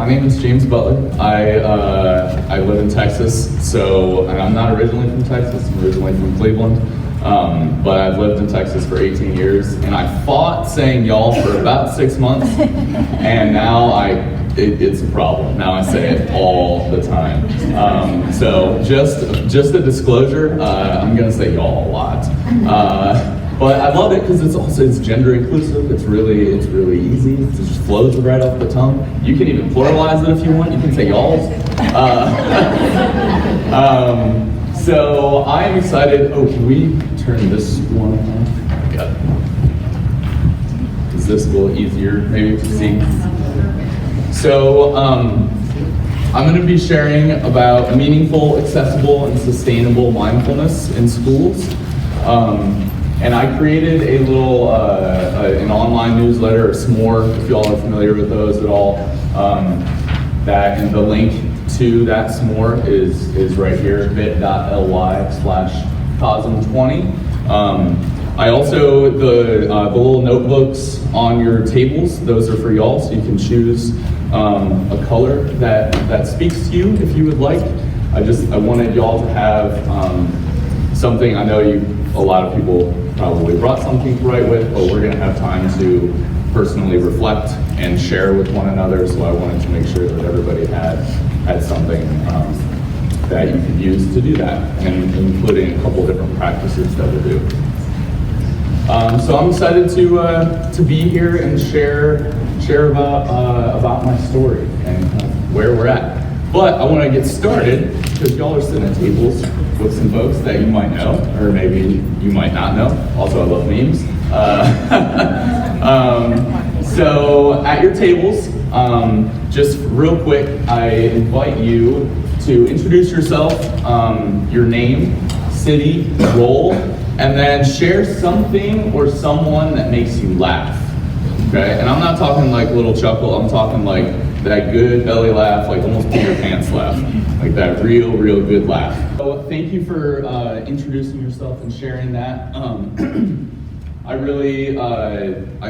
my name is James Butler. I live in Texas, and I'm not originally from Texas. I'm originally from Cleveland, but I've lived in Texas for 18 years, and I fought saying y'all for about 6 months, and now it's a problem. Now I say it all the time. So just a disclosure, I'm gonna say y'all a lot. But I love it because it's gender inclusive. It's really easy. It just flows right off the tongue. You can even pluralize it if you want. You can say y'alls. So I am excited. Oh, can we turn this one off? Yeah. Is this a little easier maybe to see? So I'm going to be sharing about meaningful, accessible, and sustainable mindfulness in schools. And I created a little, an online newsletter, S'more, if y'all are familiar with those at all. And the link to that S'more is right here, bit.ly/COSM20. I also, the little notebooks on your tables, those are for y'all, so you can choose a color that speaks to you if you would like. I wanted y'all to have something. I know a lot of people probably brought something to write with, but we're gonna have time to personally reflect and share with one another, so I wanted to make sure that everybody had something that you could use to do that, and including a couple different practices that we'll do. So I'm excited to be here and share about my story and kind of where we're at. But I want to get started because y'all are sitting at tables with some folks that you might know, or maybe you might not know. Also, I love memes. So at your tables, just real quick, I invite you to introduce yourself, your name, city, role, and then share something or someone that makes you laugh. Okay, and I'm not talking like a little chuckle. I'm talking like that good belly laugh, like almost pee your pants laugh, like that real good laugh. So thank you for introducing yourself and sharing that. I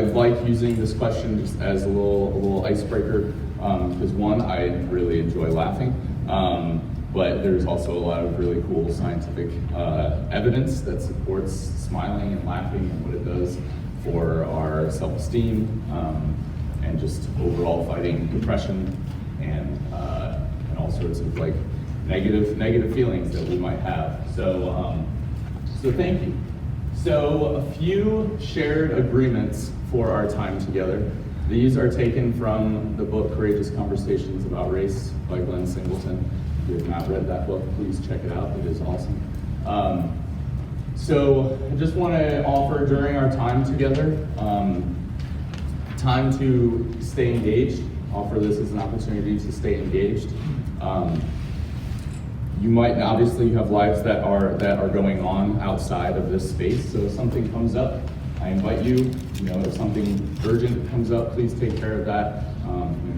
like using this question just as a little icebreaker, because one, I really enjoy laughing, but there's also a lot of really cool scientific evidence that supports smiling and laughing and what it does for our self-esteem, and just overall fighting depression and all sorts of like negative feelings that we might have. So thank you. So a few shared agreements for our time together. These are taken from the book Courageous Conversations About Race by Glenn Singleton. If you have not read that book, please check it out. It is awesome. So I just want to offer during our time together, time to stay engaged. Offer this as an opportunity to stay engaged. You might, obviously you have lives that are going on outside of this space, so if something comes up, I invite you, if something urgent comes up, please take care of that.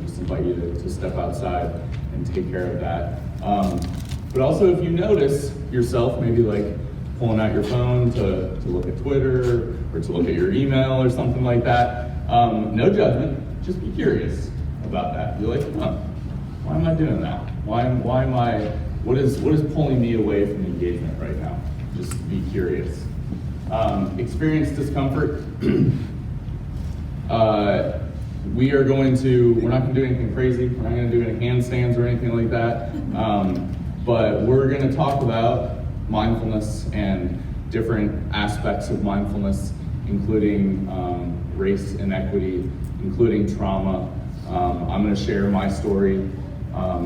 Just invite you to step outside and take care of that. But also if you notice yourself maybe like pulling out your phone to look at Twitter or to look at your email or something like that, no judgment, just be curious about that. You're like, why am I doing that? Why am I, what is pulling me away from engagement right now? Just be curious. Experience discomfort. We're not going to do anything crazy. We're not going to do any handstands or anything like that. But we're going to talk about mindfulness and different aspects of mindfulness, including race inequity, including trauma. I'm going to share my story.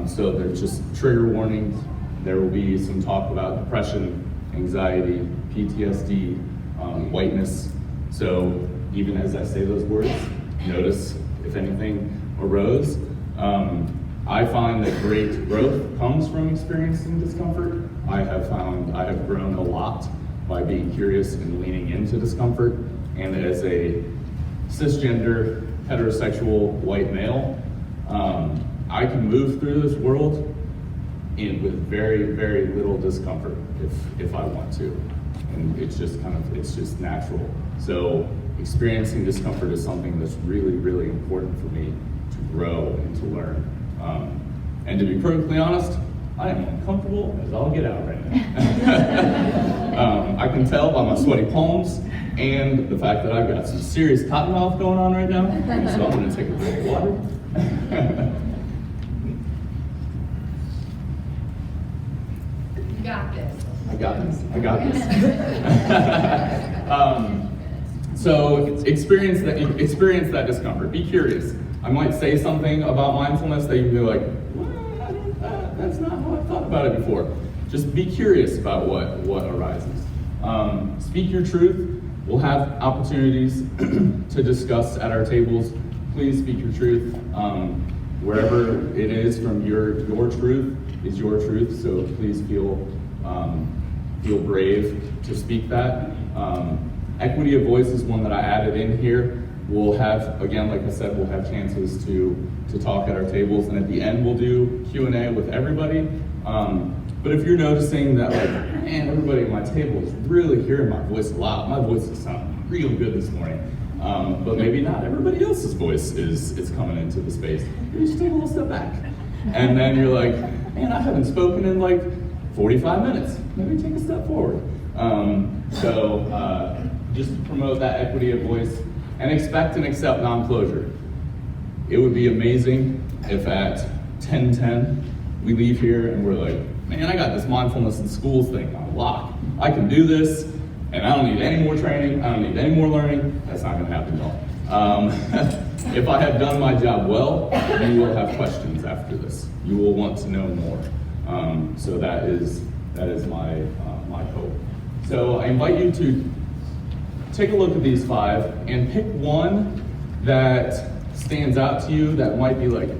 So there's just trigger warnings. There will be some talk about depression, anxiety, PTSD, whiteness. So even as I say those words, notice if anything arose. I find that great growth comes from experiencing discomfort. I have grown a lot by being curious and leaning into discomfort. And as a cisgender, heterosexual, white male, I can move through this world with very little discomfort if I want to. And it's just natural. So experiencing discomfort is something that's really important for me to grow and to learn. And to be perfectly honest, I am uncomfortable as all get out right now. I can tell by my sweaty palms and the fact that I've got some serious cotton mouth going on right now, so I'm gonna take a drink of water. You got this. I got this. So experience that discomfort. Be curious. I might say something about mindfulness that you can be like, that's not how I thought about it before. Just be curious about what arises. Speak your truth. We'll have opportunities to discuss at our tables. Please speak your truth. Wherever it is from your truth is your truth, so please feel brave to speak that. Equity of voice is one that I added in here. We'll have, again, like I said, we'll have chances to talk at our tables, and at the end we'll do Q&A with everybody. But if you're noticing that, like, man, everybody at my table is really hearing my voice a lot. My voice is sounding real good this morning. But maybe not everybody else's voice is coming into the space. You just take a little step back. And then you're like, man, I haven't spoken in like 45 minutes. Maybe take a step forward. Just promote that equity of voice and expect and accept non-closure. It would be amazing if at 10:10 we leave here and we're like, man, I got this mindfulness in schools thing on lock. I can do this, and I don't need any more training. I don't need any more learning. That's not going to happen at all. If I have done my job well, you will have questions after this. You will want to know more. So that is my hope. So I invite you to take a look at these 5 and pick one that stands out to you that might be like,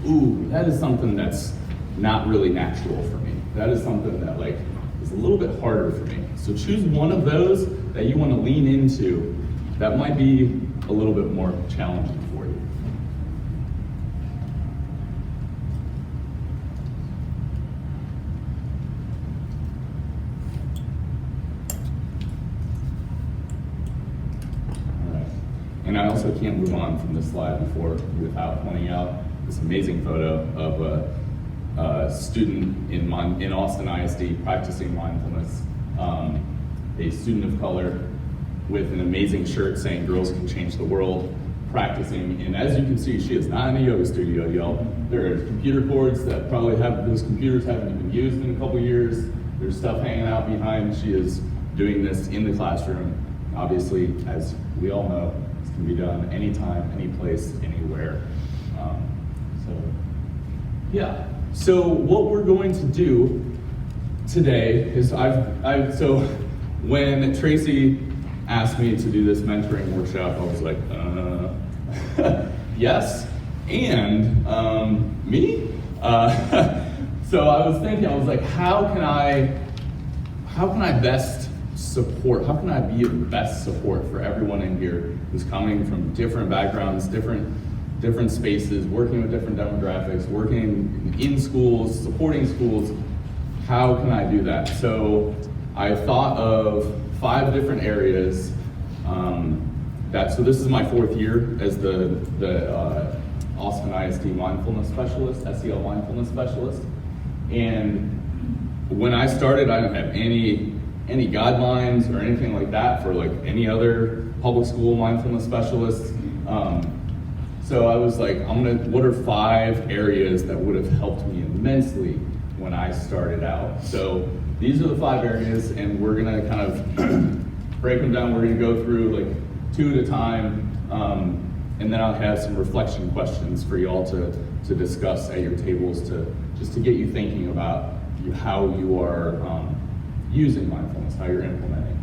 ooh, that is something that's not really natural for me. That is something that like is a little bit harder for me. So choose one of those that you want to lean into that might be a little bit more challenging for you. And I also can't move on from this slide without pointing out this amazing photo of a student in Austin ISD practicing mindfulness, a student of color with an amazing shirt saying girls can change the world, practicing. And as you can see, she is not in a yoga studio, y'all. There are computer cords that probably those computers haven't been used in a couple years. There's stuff hanging out behind. She is doing this in the classroom. Obviously, as we all know, can be done anytime, any place, anywhere. So what we're going to do today is so when Tracy asked me to do this mentoring workshop, I was like, yes, and me? So I was thinking, I was like, how can I best support, how can I be of best support for everyone in here who's coming from different backgrounds, different spaces, working with different demographics, working in schools, supporting schools. How can I do that? So I thought of 5 different areas. So this is my 4th year as the Austin ISD mindfulness specialist, SEL mindfulness specialist. And when I started, I didn't have any guidelines or anything like that for like any other public school mindfulness specialists. So I was like, what are 5 areas that would have helped me immensely when I started out? So these are the 5 areas, and we're gonna kind of break them down. We're gonna go through like 2 at a time, and then I'll have some reflection questions for y'all to discuss at your tables just to get you thinking about how you are using mindfulness, how you're implementing.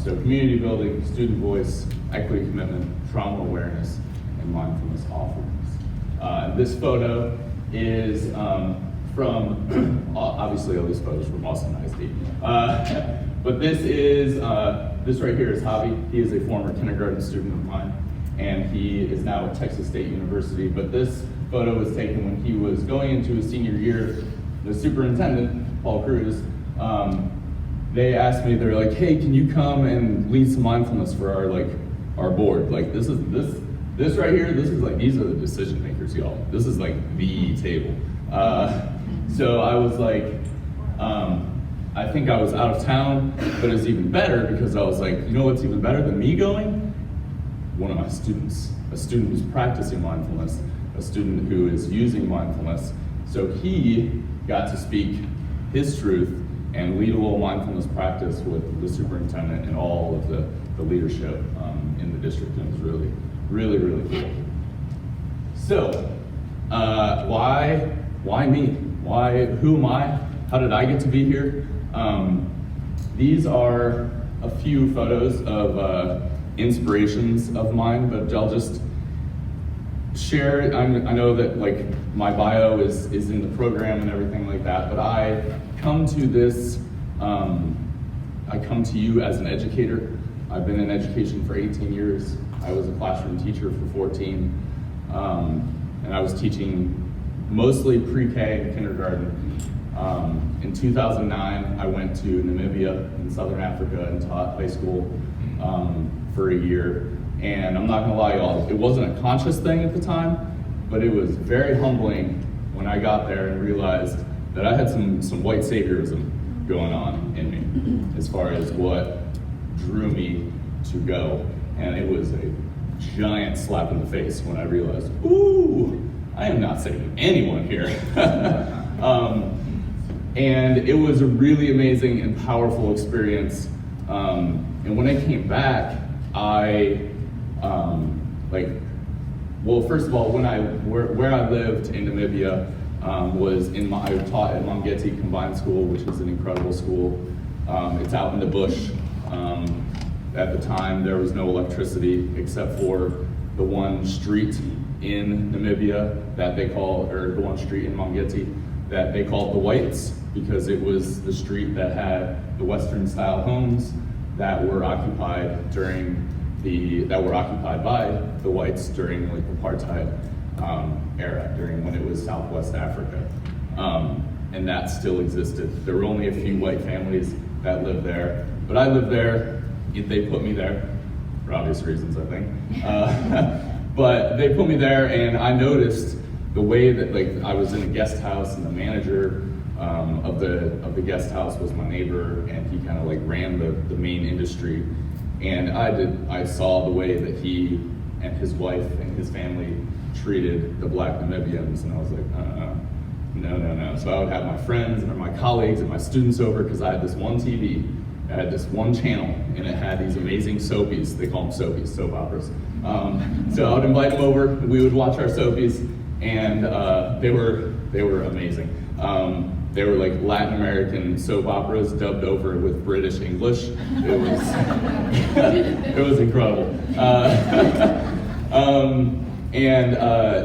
So community building, student voice, equity commitment, trauma awareness, and mindfulness offerings. This photo is from, obviously all these photos from Austin ISD. But this right here is Javi. He is a former kindergarten student of mine, and he is now at Texas State University. But this photo was taken when he was going into his senior year. The superintendent, Paul Cruz, they asked me, they're like, hey, can you come and lead some mindfulness for our board? Like this This right here, these are the decision makers, y'all. This is like the table. So I was like, I think I was out of town, but it's even better because I was like, you know what's even better than me going? One of my students, a student who's practicing mindfulness, a student who is using mindfulness. So he got to speak his truth and lead a little mindfulness practice with the superintendent and all of the leadership in the district. And it was really, really, really cool. So, why me? Who am I? How did I get to be here? These are a few photos of inspirations of mine, but I'll just share. I know that like my bio is in the program and everything like that, but I come to this, I come to you as an educator. I've been in education for 18 years. I was a classroom teacher for 14, and I was teaching mostly pre-K and kindergarten. In 2009, I went to Namibia in Southern Africa and taught high school for a year. And I'm not gonna lie, y'all, it wasn't a conscious thing at the time, but it was very humbling when I got there and realized that I had some white saviorism going on in me as far as what drew me to go. And it was a giant slap in the face when I realized, ooh, I am not saving anyone here. And it was a really amazing and powerful experience. And when I came back, first of all, where I lived in Namibia was I taught at Mangeti Combined School, which is an incredible school. It's out in the bush. At the time, there was no electricity except for the one street in Namibia the one street in Mangeti that they called the Whites, because it was the street that had the Western style homes that were occupied by the Whites during like the apartheid era, during when it was Southwest Africa. And that still existed. There were only a few white families that lived there, but I lived there. They put me there for obvious reasons, I think. But they put me there, and I noticed the way that like I was in a guest house, and the manager of the guest house was my neighbor, and he kind of like ran the main industry. And I saw the way that he and his wife and his family treated the Black Namibians, and I was like, no. So I would have my friends and my colleagues and my students over, because I had this one TV. I had this one channel, and it had these amazing soapies. They call them soapies, soap operas. So I would invite them over. We would watch our soapies, and they were amazing. They were like Latin American soap operas dubbed over with British English. It was it was incredible.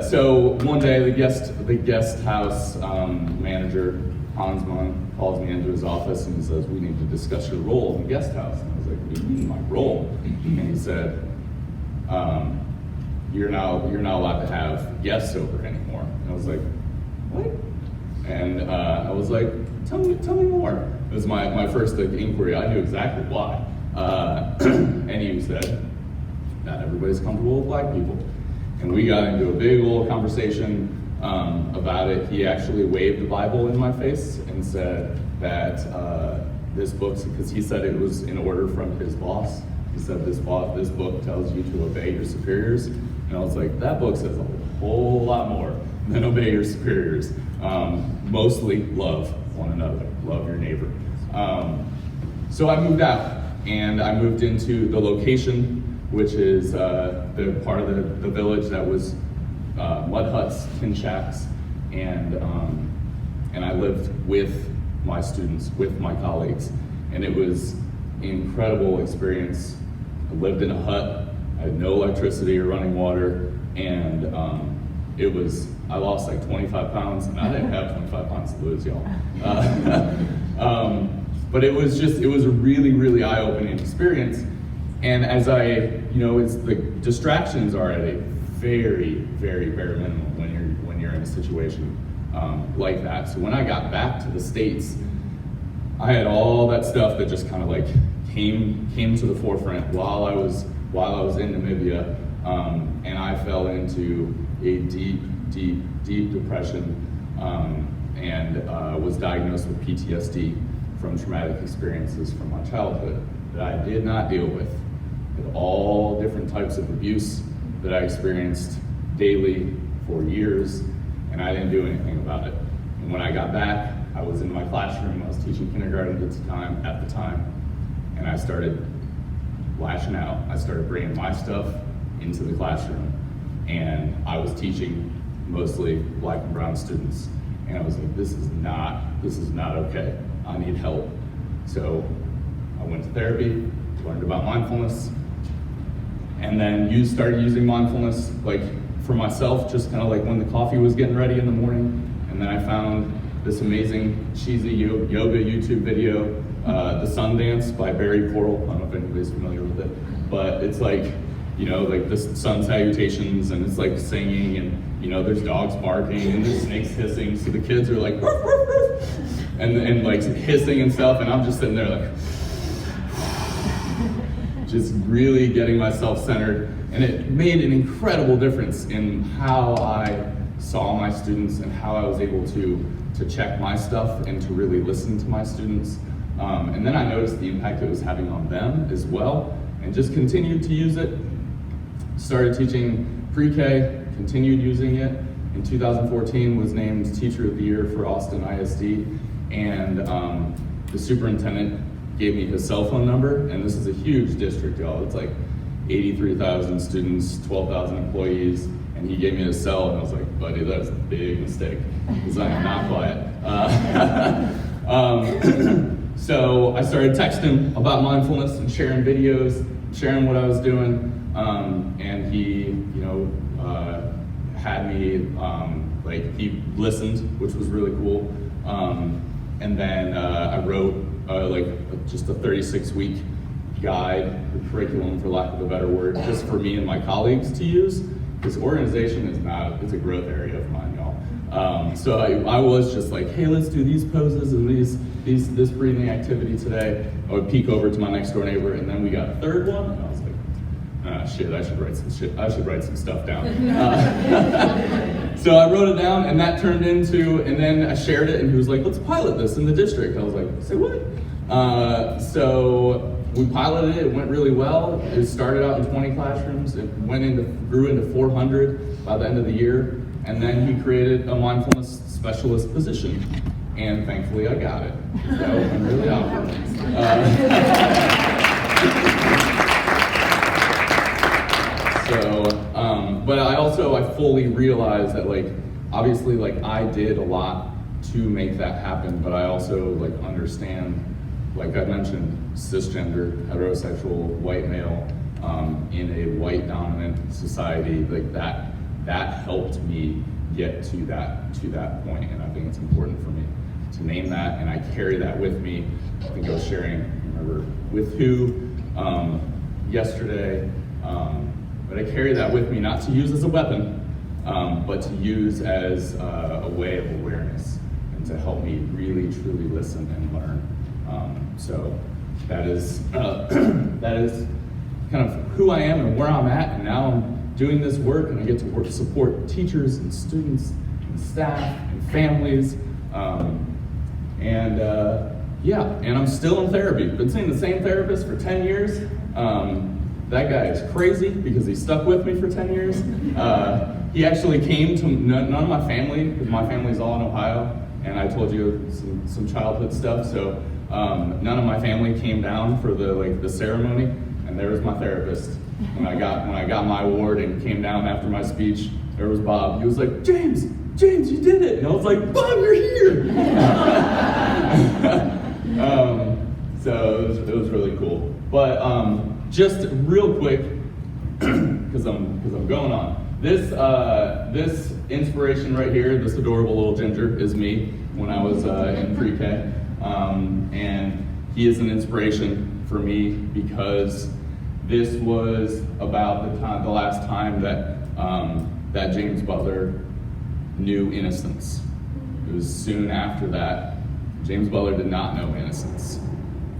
So one day the guest house manager, Hansman, calls me into his office and he says, "We need to discuss your role in the guest house." And I was like, "What do you mean, my role?" And he said, you're not allowed to have guests over anymore." And I was like, "What?" And I was like, tell me more. It was my first inquiry. I knew exactly why. And he said, "Not everybody's comfortable with Black people." And we got into a big old conversation about it. He actually waved the Bible in my face and said that this book, because he said it was in order from his boss. He said this book tells you to obey your superiors. And I was like, that book says a whole lot more than obey your superiors. Mostly love one another, love your neighbor. So I moved out, and I moved into the location, which is the part of the village that was mud huts, tin shacks, and I lived with my students, with my colleagues, and it was an incredible experience. I lived in a hut. I had no electricity or running water, and I lost like 25 pounds, and I didn't have 25 pounds to lose, y'all. But it was a really, really eye-opening experience. And as the distractions are at a very, very bare minimum when you're in a situation like that. So when I got back to the States, I had all that stuff that just kind of like came to the forefront while I was in Namibia. and I fell into a deep depression, and was diagnosed with PTSD from traumatic experiences from my childhood that I did not deal with all different types of abuse that I experienced daily for years, and I didn't do anything about it. And when I got back, I was in my classroom, I was teaching kindergarten at the time, and I started lashing out. I started bringing my stuff into the classroom, and I was teaching mostly Black and brown students, and I was like, this is not okay. I need help. So I went to therapy, learned about mindfulness, and then started using mindfulness like for myself, just kind of like when the coffee was getting ready in the morning. And then I found this amazing cheesy yoga YouTube video, The Sun Dance by Barry Coral. I don't know if anybody's familiar with it, but it's like, like the sun salutations, and it's like singing, and there's dogs barking and there's snakes hissing, so the kids are like ruff, ruff, ruff, and like hissing and stuff, and I'm just sitting there like just really getting myself centered, and it made an incredible difference in how I saw my students and how I was able to check my stuff and to really listen to my students. And then I noticed the impact it was having on them as well, and just continued to use it. Started teaching pre-K, continued using it. In 2014, was named Teacher of the Year for Austin ISD, and the superintendent gave me his cell phone number, and this is a huge district, y'all. It's like 83,000 students, 12,000 employees, and he gave me his cell, and I was like, buddy, that's a big mistake, because I am not quiet. So I started texting him about mindfulness and sharing videos, sharing what I was doing, and he, had me, he listened, which was really cool. And then I wrote just a 36-week guide, or curriculum for lack of a better word, just for me and my colleagues to use. This organization it's a growth area of mine, y'all. So I was just like, hey, let's do these poses and this breathing activity today. I would peek over to my next door neighbor, and then we got a third one, and I was like, shit, I should write some stuff down. So I wrote it down, and that turned into, and then I shared it, and he was like, let's pilot this in the district. I was like, say what? So we piloted it, it went really well. It started out in 20 classrooms, it grew into 400 by the end of the year, and then he created a mindfulness specialist position, and thankfully I got it. That would have been really awkward. But I fully realized that obviously I did a lot to make that happen, but I also understand, like I mentioned, cisgender, heterosexual, white male, in a white dominant society, that helped me get to that point, and I think it's important for me to name that, and I carry that with me. I think I was sharing, I remember with who yesterday, but I carry that with me not to use as a weapon, but to use as a way of awareness and to help me really truly listen and learn. So that is kind of who I am and where I'm at, and now I'm doing this work, and I get to support teachers and students and staff and families, and I'm still in therapy. Been seeing the same therapist for 10 years. That guy is crazy because he stuck with me for 10 years. He actually came to none of my family, because my family's all in Ohio, and I told you some childhood stuff, so none of my family came down for the ceremony, and there was my therapist. When I got my award and came down after my speech, there was Bob. He was like, James, you did it. And I was like, Bob, you're here. So it was really cool. But just real quick, because I'm going on. This inspiration right here, this adorable little ginger, is me when I was in pre-K. And he is an inspiration for me because this was about the last time that James Butler knew innocence. It was soon after that. James Butler did not know innocence.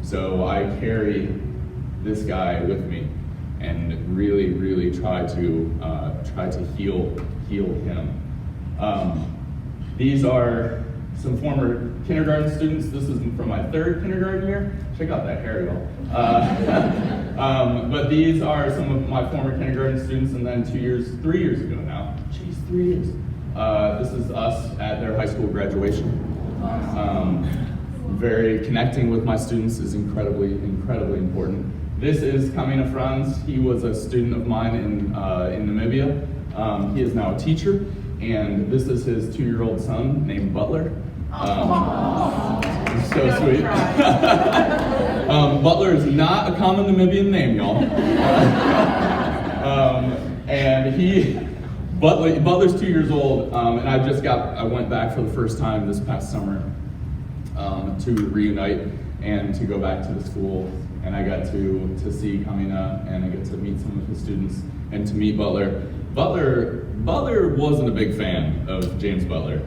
So I carry this guy with me, and really try to heal him. These are some former kindergarten students. This is from my third kindergarten year. Check out that hair, y'all. But these are some of my former kindergarten students, and then 3 years ago now. Geez, 3 years. This is us at their high school graduation. Connecting with my students is incredibly important. This is Kamina Franz. He was a student of mine in Namibia. He is now a teacher, and this is his 2-year-old son named Butler. So sweet. Butler is not a common Namibian name, y'all. Butler's 2 years old, and I went back for the first time this past summer to reunite and to go back to the school, and I got to see Kamina, and I got to meet some of his students, and to meet Butler. Butler wasn't a big fan of James Butler.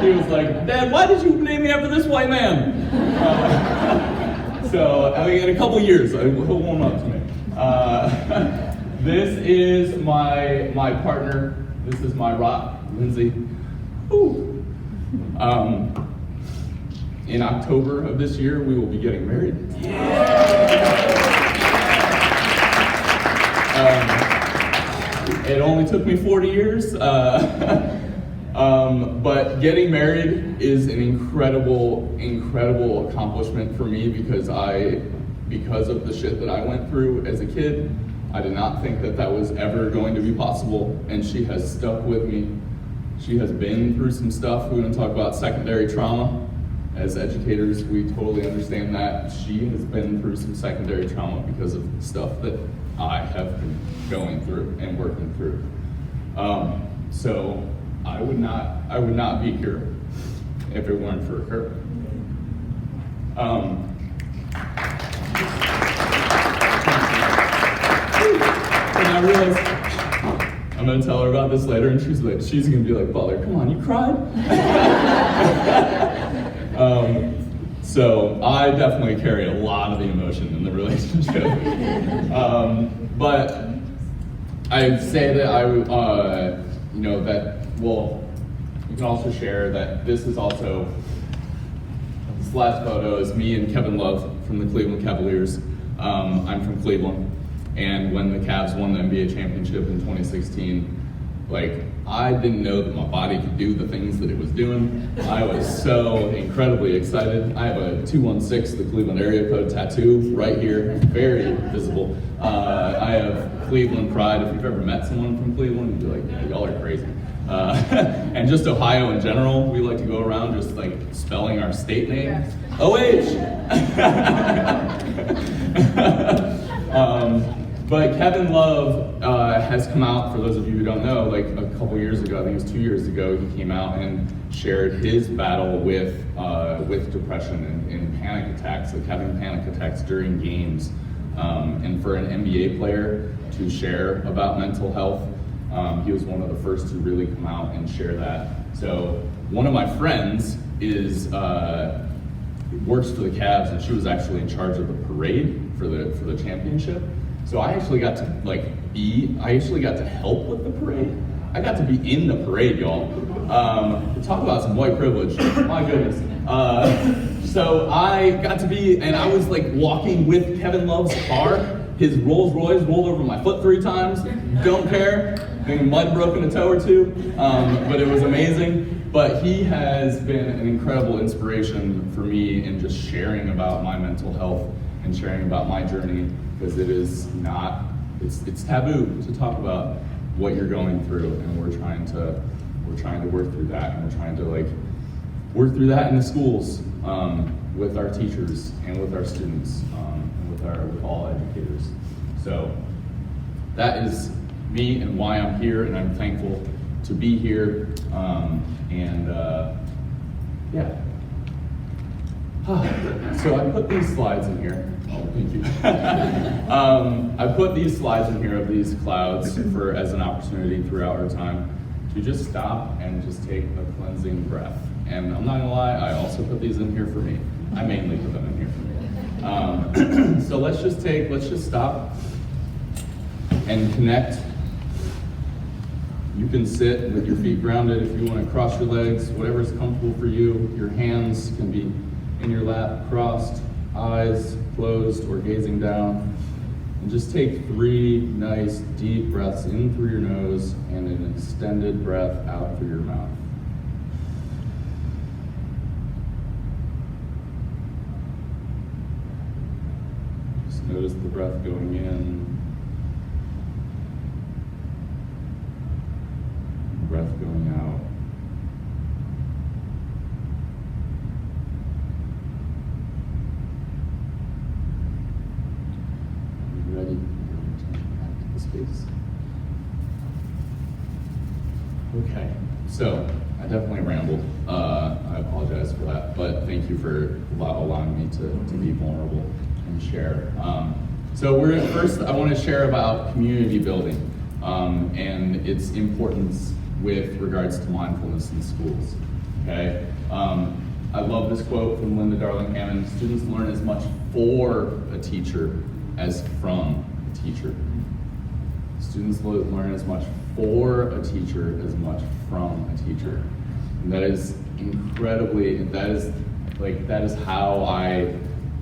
He was like, "Dad, why did you name me after this white man?" So, I mean, in a couple years, he'll warm up to me. This is my partner. This is my rock, Lindsay. Ooh. In October of this year, we will be getting married. It only took me 40 years, but getting married is an incredible accomplishment for me because of the shit that I went through as a kid. I did not think that was ever going to be possible, and she has stuck with me. She has been through some stuff. We're going to talk about secondary trauma. As educators, we totally understand that. She has been through some secondary trauma because of stuff that I have been going through and working through. So I would not be here if it weren't for her. And I realized I'm gonna tell her about this later, and she's gonna be like, "Butler, come on, you cried?" So I definitely carry a lot of the emotion in the relationship. But I'd say that you can also share that this last photo is me and Kevin Love from the Cleveland Cavaliers. I'm from Cleveland, and when the Cavs won the NBA championship in 2016, I didn't know that my body could do the things that it was doing. I was so incredibly excited. I have a 216, the Cleveland area code tattoo right here, very visible. I have Cleveland pride. If you've ever met someone from Cleveland, you'd be like, "Yeah, y'all are crazy." And just Ohio in general, we like to go around just spelling our state name. OH! But Kevin Love has come out, for those of you who don't know, a couple years ago, I think it was 2 years ago, he came out and shared his battle with depression and panic attacks, having panic attacks during games. And for an NBA player to share about mental health, he was one of the first to really come out and share that. So one of my friends works for the Cavs, and she was actually in charge of the parade for the championship. So I actually got to help with the parade. I got to be in the parade, y'all. Talk about some white privilege. My goodness. So I got to be, and I was walking with Kevin Love's car. His Rolls Royce rolled over my foot 3 times. Don't care. I think mud broken a toe or two. But it was amazing. But he has been an incredible inspiration for me in just sharing about my mental health and sharing about my journey, because it's taboo to talk about what you're going through, and we're trying to work through that, and we're trying to work through that in the schools with our teachers and with our students and with all educators. So that is me and why I'm here, and I'm thankful to be here. So I put these slides in here. Oh, thank you. I put these slides in here of these clouds as an opportunity throughout our time to just stop and just take a cleansing breath. And I'm not gonna lie, I also put these in here for me. I mainly put them in here for me. So let's just stop and connect. You can sit with your feet grounded if you want to cross your legs, whatever's comfortable for you. Your hands can be in your lap, crossed, eyes closed or gazing down. And just take 3 nice deep breaths in through your nose and an extended breath out through your mouth. Just notice the breath going in, breath going out. Ready? Back to the space. Okay, so I definitely rambled. I apologize for that, but thank you for allowing me to be vulnerable and share. So first I want to share about community building and its importance with regards to mindfulness in schools. Okay, I love this quote from Linda Darling Hammond: "Students learn as much for a teacher as from a teacher." Students learn as much for a teacher as much from a teacher. And that is that is how I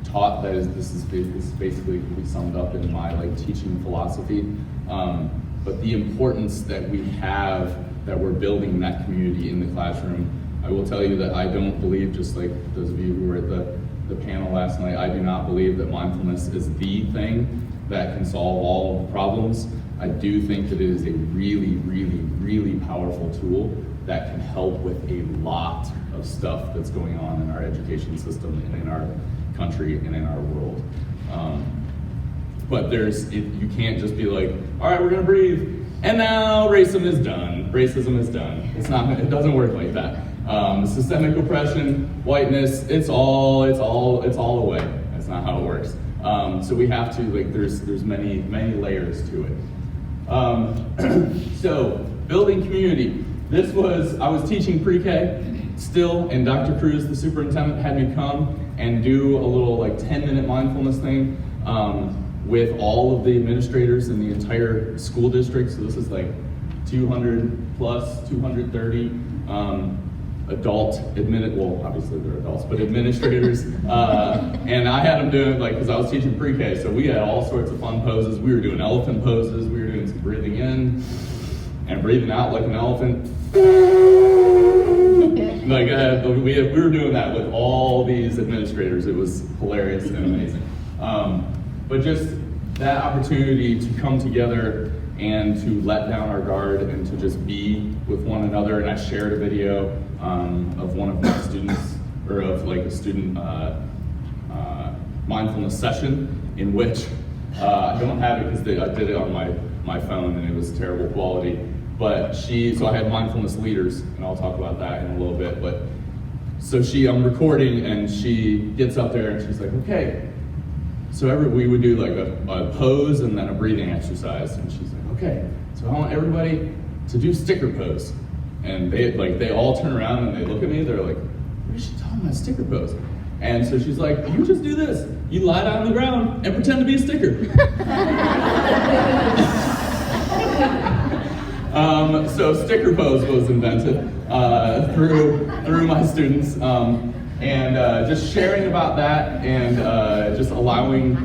taught. This is basically can be summed up in my teaching philosophy. But the importance that we have, that we're building that community in the classroom. I will tell you that I don't believe, just like those of you who were at the panel last night, I do not believe that mindfulness is the thing that can solve all of the problems. I do think that it is a really, really, really powerful tool that can help with a lot of stuff that's going on in our education system and in our country and in our world. But you can't just be like, all right, we're gonna breathe, and now racism is done. It doesn't work like that. Systemic oppression, whiteness, it's all away. That's not how it works. So we have to, there's many layers to it. So building community. I was teaching pre-K still, and Dr. Cruz, the superintendent, had me come and do a little 10-minute mindfulness thing with all of the administrators in the entire school district. So this is 200 plus, 230 obviously they're adults, but administrators. And I had them doing because I was teaching pre-K, so we had all sorts of fun poses. We were doing elephant poses. We were doing some breathing in and breathing out like an elephant. We were doing that with all these administrators. It was hilarious and amazing. But just that opportunity to come together and to let down our guard and to just be with one another. And I shared a video of one of my students, or of a student mindfulness session in which I don't have it because I did it on my phone and it was terrible quality. But so I had mindfulness leaders, and I'll talk about that in a little bit. But so I'm recording, and she gets up there and she's like, okay. So we would do a pose and then a breathing exercise, and she's like, okay. So I want everybody to do sticker pose, and they all turn around and they look at me. They're like, what is she talking about, sticker pose? And so she's like, you just do this. You lie down on the ground and pretend to be a sticker. So sticker pose was invented through my students, and just sharing about that, and just allowing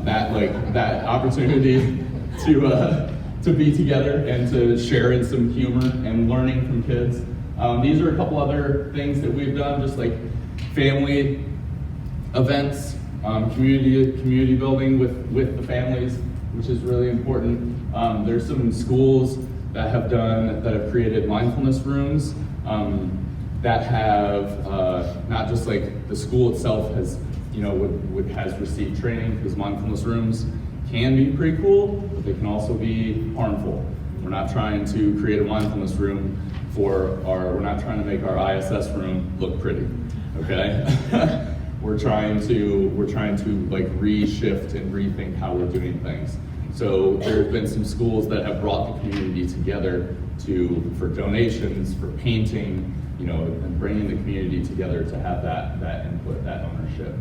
that opportunity to be together and to share in some humor and learning from kids. These are a couple other things that we've done, just family events, community building with the families, which is really important. There's some schools that have created mindfulness rooms that have not just the school itself has has received training, because mindfulness rooms can be pretty cool, but they can also be harmful. We're not trying to create a mindfulness room we're not trying to make our ISS room look pretty, okay? We're trying to reshift and rethink how we're doing things. So there have been some schools that have brought the community together for donations, for painting, and bringing the community together to have that input, that ownership.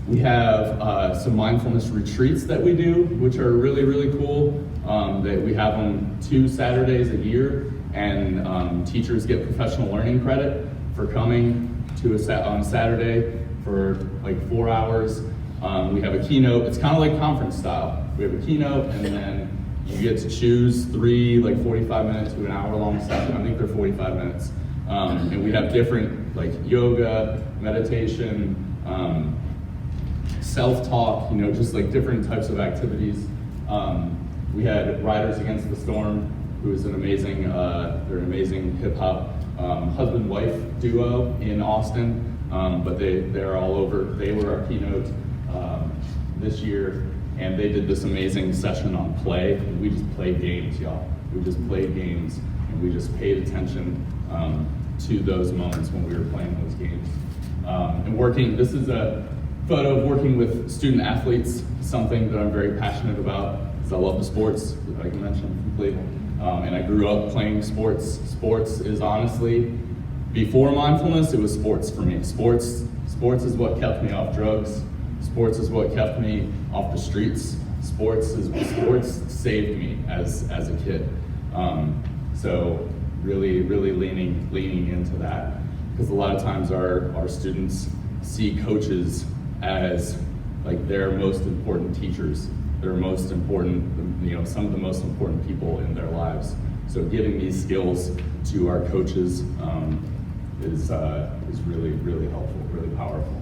We have some mindfulness retreats that we do, which are really, really cool. That we have them 2 Saturdays a year, and teachers get professional learning credit for coming to on Saturday for like 4 hours. We have a keynote. It's kind of like conference style. We have a keynote, and then you get to choose 3 like 45 minutes to an hour long session. I think they're 45 minutes. And we have different like yoga, meditation, self-talk, just like different types of activities. We had Riders Against the Storm, who is an amazing, they're an amazing hip hop husband-wife duo in Austin, but they're all over. They were our keynote this year, and they did this amazing session on play. And we just played games, y'all. We just played games, and we just paid attention to those moments when we were playing those games. And working, this is a photo of working with student athletes, something that I'm very passionate about, because I love the sports, like I mentioned, completely. And I grew up playing sports. Sports is honestly, before mindfulness, it was sports for me. Sports is what kept me off drugs. Sports is what kept me off the streets. Sports saved me as a kid. So really leaning into that, because a lot of times our students see coaches as like their most important teachers, their most important, some of the most important people in their lives. So giving these skills to our coaches is really helpful, really powerful.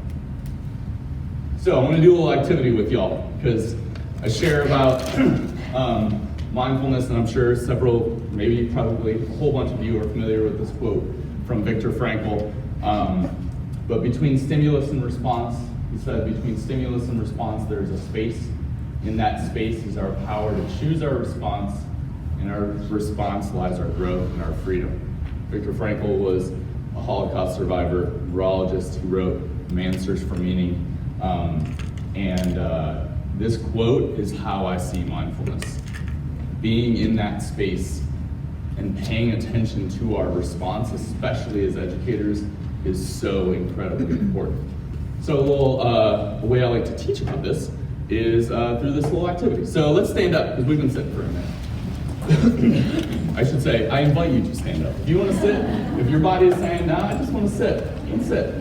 So I'm going to do a little activity with y'all, because I share about mindfulness, and I'm sure probably a whole bunch of you are familiar with this quote from Viktor Frankl. But between stimulus and response, he said, between stimulus and response, there's a space. In that space is our power to choose our response. In our response lies our growth and our freedom. Viktor Frankl was a Holocaust survivor, neurologist who wrote Man's Search for Meaning. This quote is how I see mindfulness. Being in that space and paying attention to our response, especially as educators, is so incredibly important. So a little way I like to teach about this is through this little activity. So let's stand up, because we've been sitting for a minute. I should say, I invite you to stand up. If you want to sit, if your body is saying, no, I just want to sit, you can sit.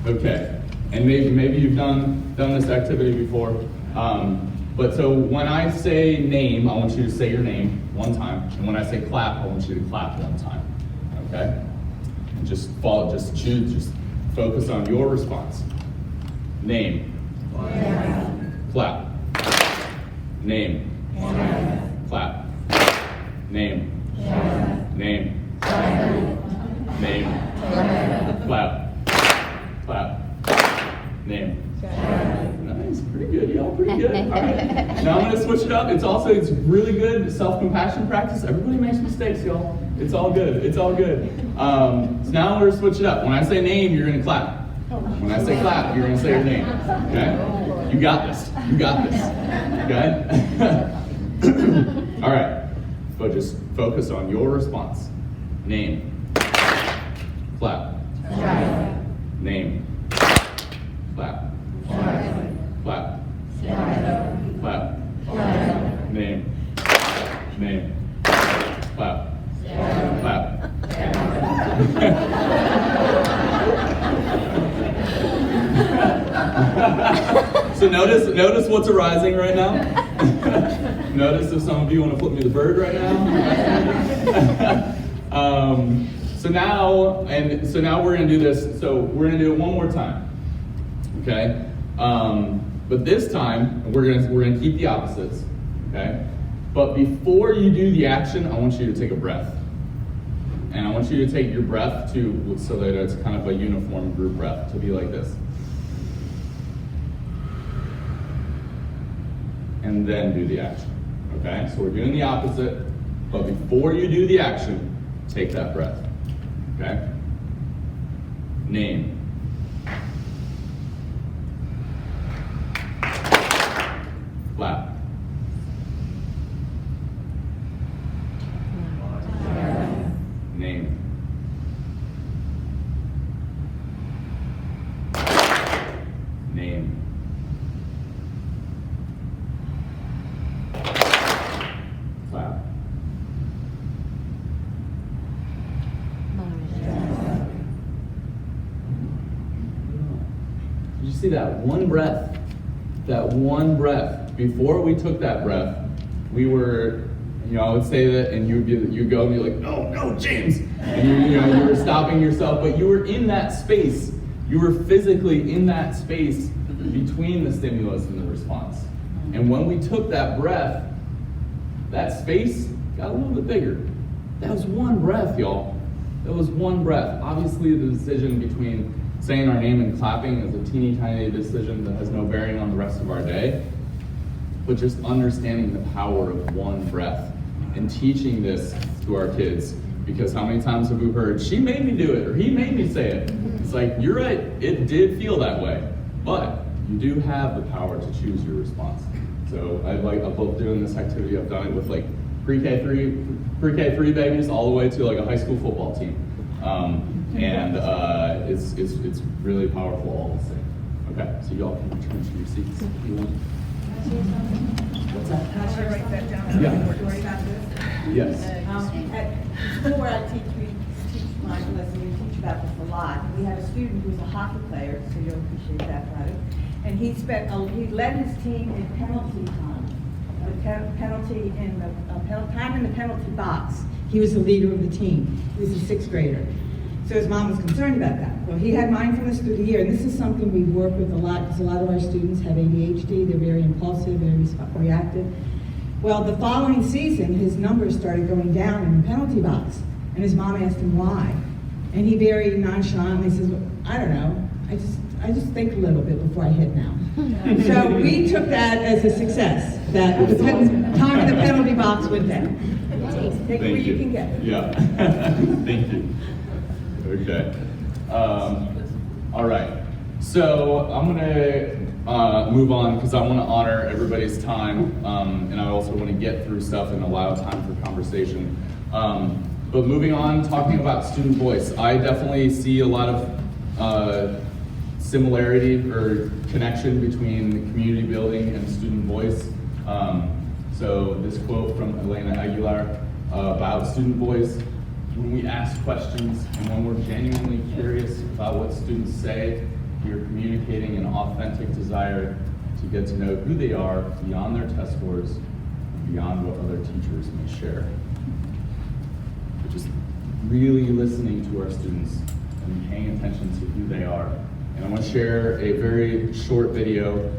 Okay, and maybe you've done this activity before. But so when I say name, I want you to say your name one time. And when I say clap, I want you to clap one time. Okay? And just focus on your response. Name. Yeah. Clap. Name. Yeah. Clap. Name. Yeah. Name. Name. Clap. Clap. Name. Nice, pretty good, y'all, pretty good. All right. Now I'm gonna switch it up. It's really good self-compassion practice. Everybody makes mistakes, y'all. It's all good, it's all good. So now we're gonna switch it up. When I say name, you're gonna clap. When I say clap, you're gonna say your name, okay? You got this, okay? All right, but just focus on your response. Name. Clap. Name. Clap. Clap. Clap. Name. Clap. Clap. So notice what's arising right now. Notice if some of you want to flip me the bird right now. So now we're going to do this. So we're going to do it one more time. Okay. But this time we're gonna keep the opposites. Okay. But before you do the action, I want you to take a breath. And I want you to take your breath so that it's kind of a uniform group breath, to be like this. And then do the action. Okay? So we're doing the opposite, but before you do the action, take that breath. Okay? Name. Clap. Name. see that one breath? That one breath. Before we took that breath, we were, I would say that, and you'd go and be like, no, James, and you were stopping yourself, but you were in that space. You were physically in that space between the stimulus and the response. And when we took that breath, that space got a little bit bigger. That was one breath, y'all. That was one breath. Obviously, the decision between saying our name and clapping is a teeny tiny decision that has no bearing on the rest of our day. But just understanding the power of one breath and teaching this to our kids. Because how many times have we heard, she made me do it, or he made me say it? It's like, you're right, it did feel that way. But you do have the power to choose your response. So I love doing this activity. I've done it with like pre-K 3 babies all the way to like a high school football team. And it's really powerful all the same. Okay, so y'all can return to your seats if you want. What's that? Can I write that down? Yeah. Story about this? Yes. At school where I teach mindfulness, and we teach about this a lot. We had a student who was a hockey player, so you'll appreciate that, right? And he led his team in penalty time. The penalty in the time in the penalty box. He was the leader of the team. He was a 6th grader. So his mom was concerned about that. Well, he had mindfulness through the year, and this is something we work with a lot because a lot of our students have ADHD. They're very impulsive, very reactive. Well, the following season, his numbers started going down in the penalty box, and his mom asked him why. And he very nonchalantly says, well, I don't know. I just think a little bit before I hit now. So we took that as a success, that the time in the penalty box went down. Take it where you can get it. Yeah. Thank you. Okay. All right. So I'm gonna move on because I want to honor everybody's time, and I also want to get through stuff and allow time for conversation. But moving on, talking about student voice, I definitely see a lot of similarity or connection between community building and student voice. So this quote from Elena Aguilar about student voice: when we ask questions and when we're genuinely curious about what students say, we are communicating an authentic desire to get to know who they are beyond their test scores and beyond what other teachers may share. But just really listening to our students and paying attention to who they are. And I want to share a very short video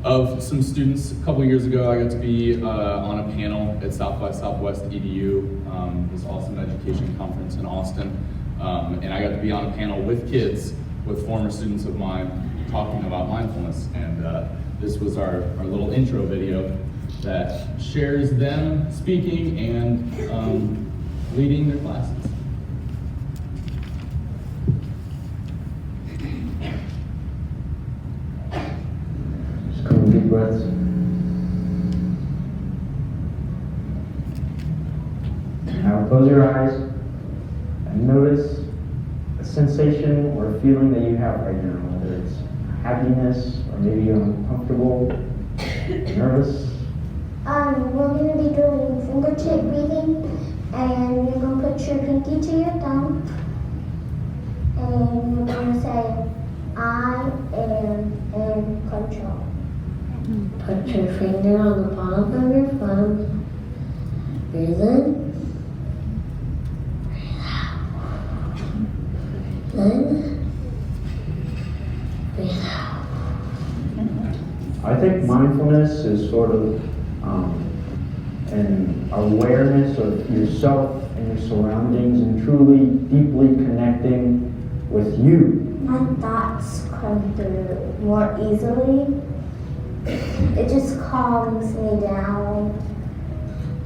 of some students. A couple years ago, I got to be on a panel at South by Southwest EDU, this awesome education conference in Austin. And I got to be on a panel with kids, with former students of mine, talking about mindfulness. And this was our little intro video that shares them speaking and leading their classes. Deep breaths. Now close your eyes and notice a sensation or a feeling that you have right now, whether it's happiness or maybe you're uncomfortable, nervous. We're going to be doing fingertip breathing, and you're going to put your pinky to your thumb, and you're going to say, I am in control. Put your finger on the bottom of your thumb. Breathe in. Breathe out. In. Breathe out. I think mindfulness is sort of an awareness of yourself and your surroundings and truly deeply connecting with you. My thoughts come through more easily. It just calms me down.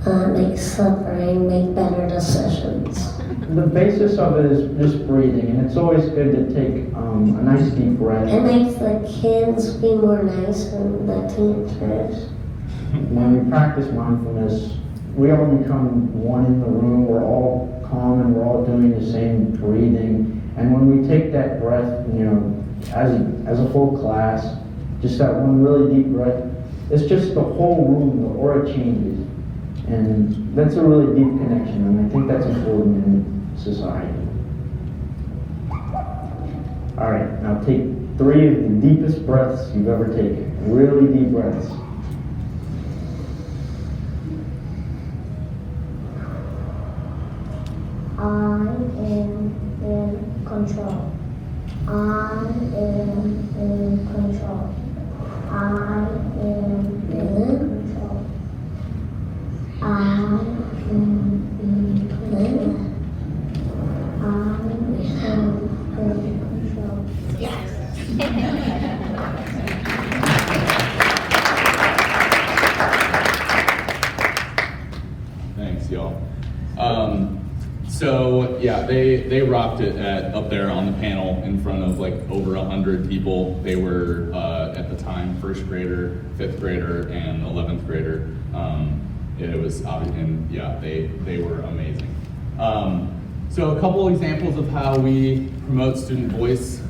Makes suffering, make better decisions. The basis of it is just breathing, and it's always good to take a nice deep breath. It makes the kids be more nice and the teachers. When we practice mindfulness, we all become one in the room. We're all calm and we're all doing the same breathing. And when we take that breath, as a whole class, just that one really deep breath, it's just the whole room, the aura changes. And that's a really deep connection, and I think that's important in society. All right, now take 3 of the deepest breaths you've ever taken. Really deep breaths. I am in control. I am in control. I am in control. I am in control. I am in control. Yes. Thanks, y'all. So yeah, they rocked it up there on the panel in front of like over 100 people. They were at the time 1st grader, 5th grader, and 11th grader. It was obvious, and yeah, they were amazing. So a couple examples of how we promote student voice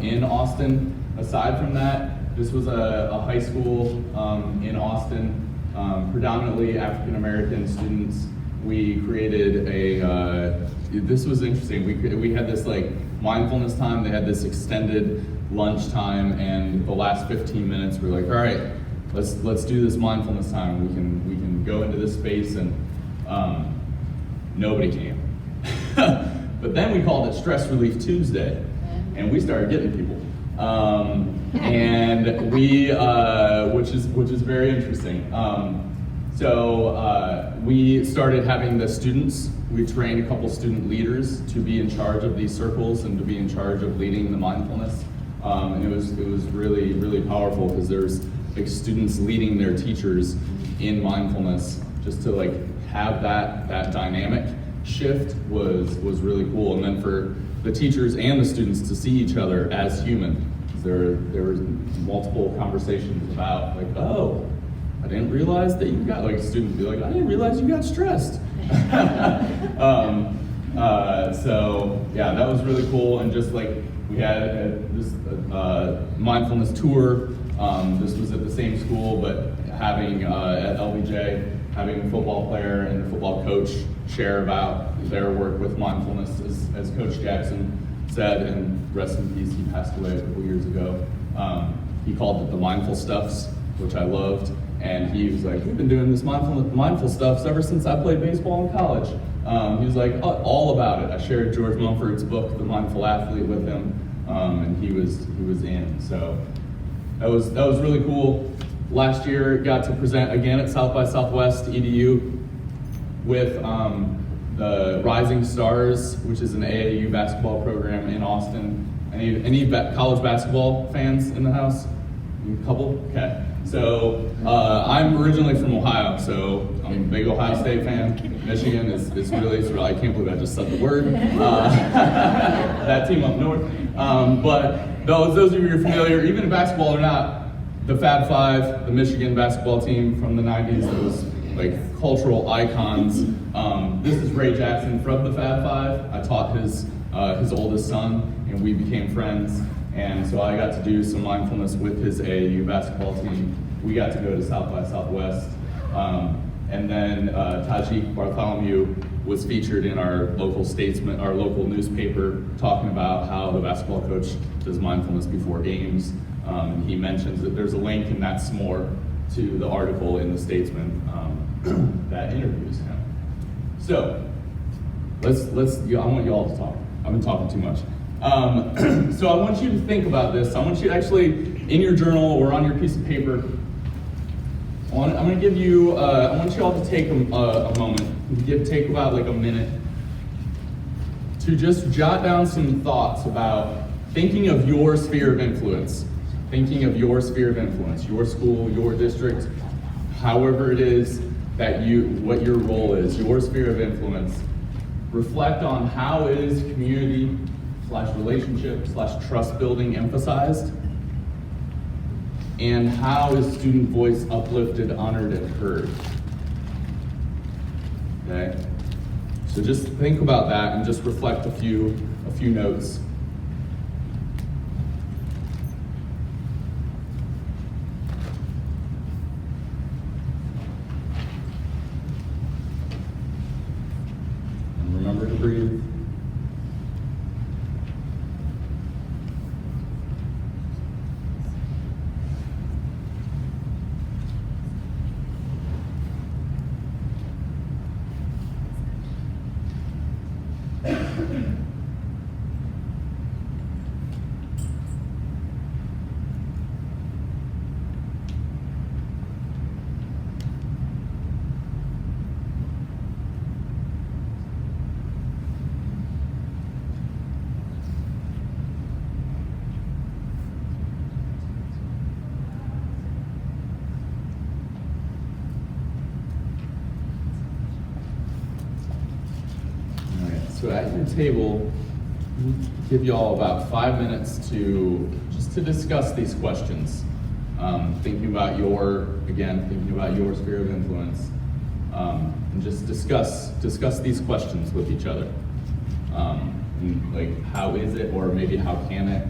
in Austin. Aside from that, this was a high school in Austin, predominantly African American students. We created this was interesting. We had this like mindfulness time. They had this extended lunch time, and the last 15 minutes we were like, all right, let's do this mindfulness time. We can go into this space, and nobody came. But then we called it Stress Relief Tuesday, and we started getting people. And we, which is very interesting. So we started having the students, we trained a couple student leaders to be in charge of these circles and to be in charge of leading the mindfulness. And it was really, really powerful because there's like students leading their teachers in mindfulness. Just to like have that dynamic shift was really cool. And then for the teachers and the students to see each other as human. There was multiple conversations about like, oh, I didn't realize that you got, like students be like, I didn't realize you got stressed. So yeah, that was really cool. And just like we had this mindfulness tour. This was at the same school, but having at LBJ, having a football player and a football coach share about their work with mindfulness, as Coach Jackson said, and rest in peace, he passed away a couple years ago. He called it the mindful stuffs, which I loved. And he was like, we've been doing this mindful stuff ever since I played baseball in college. He was like, all about it. I shared George Mumford's book, The Mindful Athlete, with him, and he was in. So that was really cool. Last year, got to present again at South by Southwest EDU with the Rising Stars, which is an AAU basketball program in Austin. Any college basketball fans in the house? A couple? Okay. So I'm originally from Ohio, so I'm a big Ohio State fan. Michigan is really, I can't believe I just said the word. That team up north. But those of you who are familiar, even in basketball or not, the Fab Five, the Michigan basketball team from the 90s, those like cultural icons. This is Ray Jackson from the Fab Five. I taught his oldest son, and we became friends. And so I got to do some mindfulness with his AAU basketball team. We got to go to South by Southwest. And then Tajik Bartholomew was featured in our local statesman, our local newspaper, talking about how the basketball coach does mindfulness before games. And he mentions that there's a link in that s'more to the article in the Statesman that interviews him. So I want you all to talk. I've been talking too much. So I want you to think about this. I want you to actually, in your journal or on your piece of paper, I'm going to give you, I want you all to take a moment, take about like a minute, to just jot down some thoughts about thinking of your sphere of influence. Thinking of your sphere of influence, your school, your district, however it is that what your role is, your sphere of influence. Reflect on how is community / relationship / trust building emphasized, and how is student voice uplifted, honored, and heard. Okay? So just think about that and just reflect a few notes. And remember to breathe. So at your table, give you all about 5 minutes to discuss these questions. Thinking about your sphere of influence, and just discuss these questions with each other. And like, how is it, or maybe how can it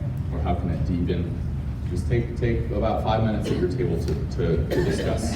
deepen? Just take about 5 minutes at your table to discuss.